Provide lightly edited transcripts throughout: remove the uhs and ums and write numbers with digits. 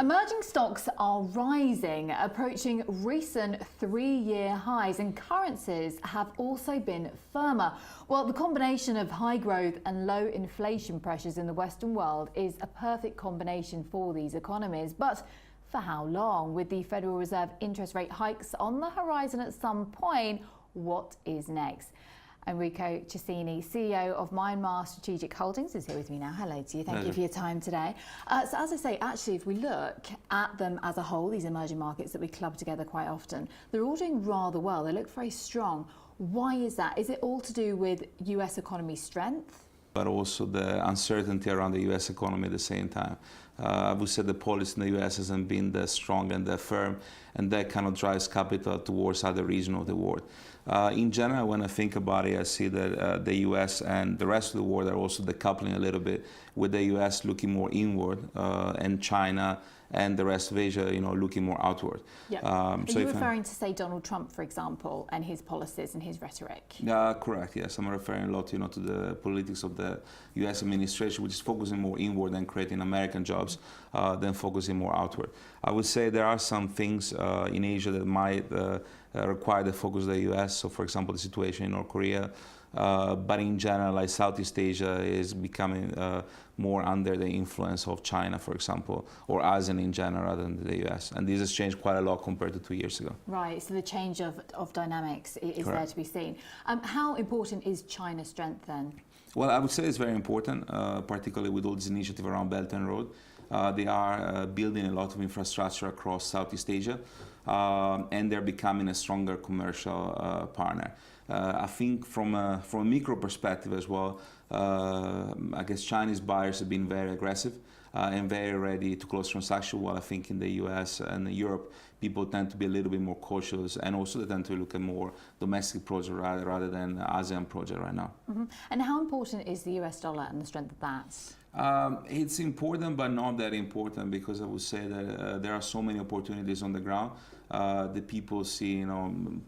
Emerging stocks are rising, approaching recent three-year highs, and currencies have also been firmer. Well, the combination of high growth and low inflation pressures in the Western world is a perfect combination for these economies. But for how long? With the Federal Reserve interest rate hikes on the horizon at some point, what is next? Enrico Cecchini, CEO of Myanmar Strategic Holdings, is here with me now. Hello to you. Thank you for your time today. So as I say, actually, if we look at them as a whole, these emerging markets that we club together quite often, they're all doing rather well. They look very strong. Why is that? Is it all to do with US economy strength? But also the uncertainty around the US economy at the same time. I would say the policy in the US hasn't been that strong and that firm, and that kind of drives capital towards other regions of the world. In general, when I think about it, I see that the US and the rest of the world are also decoupling a little bit, with the US looking more inward and China and the rest of Asia, looking more outward. Yeah. Are you referring to, say, Donald Trump, for example, and his policies and his rhetoric? Correct, yes. I'm referring a lot, to the politics of the US administration, which is focusing more inward and creating American jobs than focusing more outward. I would say there are some things in Asia that might require the focus of the US. So, for example, the situation in North Korea. But in general, like Southeast Asia is becoming more under the influence of China, for example, or ASEAN in general rather than the US. And this has changed quite a lot compared to 2 years ago. Right, so the change of dynamics is Correct. there to be seen. How important is China's strength then? Well, I would say it's very important, particularly with all this initiative around Belt and Road. They are building a lot of infrastructure across Southeast Asia, and they're becoming a stronger commercial partner. I think from a micro perspective as well, I guess Chinese buyers have been very aggressive and very ready to close transactions, while I think in the US and Europe, people tend to be a little bit more cautious, and also they tend to look at more domestic projects rather than ASEAN project right now. Mm-hmm. And how important is the US dollar and the strength of that? It's important, but not that important, because I would say that there are so many opportunities on the ground. The people see,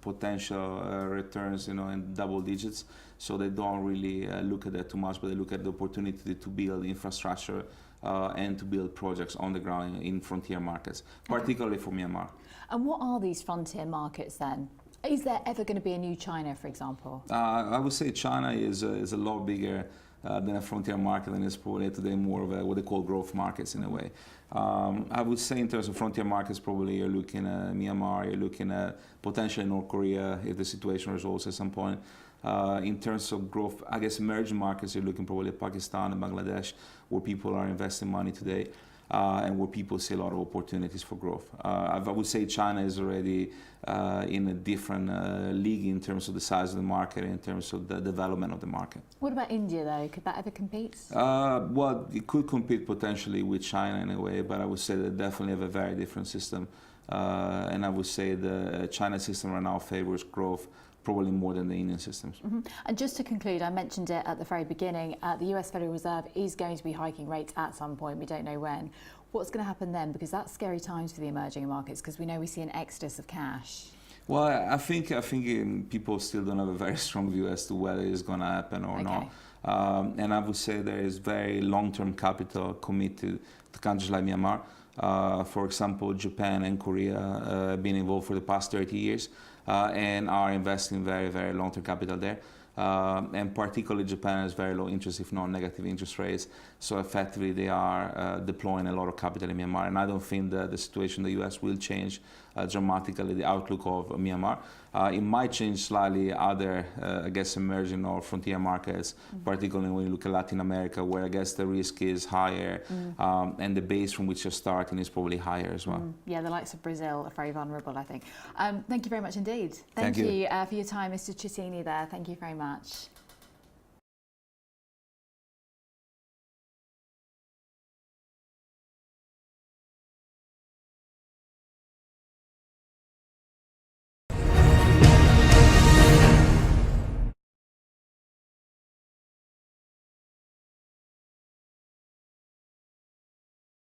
potential returns, in double digits, so they don't really look at that too much, but they look at the opportunity to build infrastructure and to build projects on the ground in frontier markets, particularly for Myanmar. And what are these frontier markets then? Is there ever going to be a new China, for example? I would say China is a lot bigger than a frontier market, and is probably today more of what they call growth markets in a way. I would say in terms of frontier markets, probably you're looking at Myanmar, you're looking at potentially North Korea if the situation resolves at some point. In terms of growth, I guess emerging markets, you're looking probably at Pakistan and Bangladesh, where people are investing money today. And where people see a lot of opportunities for growth. I would say China is already in a different league in terms of the size of the market, in terms of the development of the market. What about India, though? Could that ever compete? Well, it could compete potentially with China in a way, but I would say they definitely have a very different system. And I would say the China system right now favors growth probably more than the Indian systems. Mm-hmm. And just to conclude, I mentioned it at the very beginning, the US Federal Reserve is going to be hiking rates at some point. We don't know when. What's going to happen then? Because that's scary times for the emerging markets, because we know we see an exodus of cash. Well, I think people still don't have a very strong view as to whether it's going to happen or not. And I would say there is very long-term capital committed to countries like Myanmar. For example, Japan and Korea have been involved for the past 30 years and are investing very, very long-term capital there. And particularly Japan has very low interest, if not negative interest rates. So effectively they are deploying a lot of capital in Myanmar. And I don't think that the situation in the US will change dramatically the outlook of Myanmar. It might change slightly other, emerging or frontier markets, particularly when you look at Latin America, where I guess the risk is higher and the base from which you're starting is probably higher as well. Yeah, the likes of Brazil are very vulnerable, I think. Thank you very much indeed. Thank you for your time, Mr. Cecchini there. Thank you very much.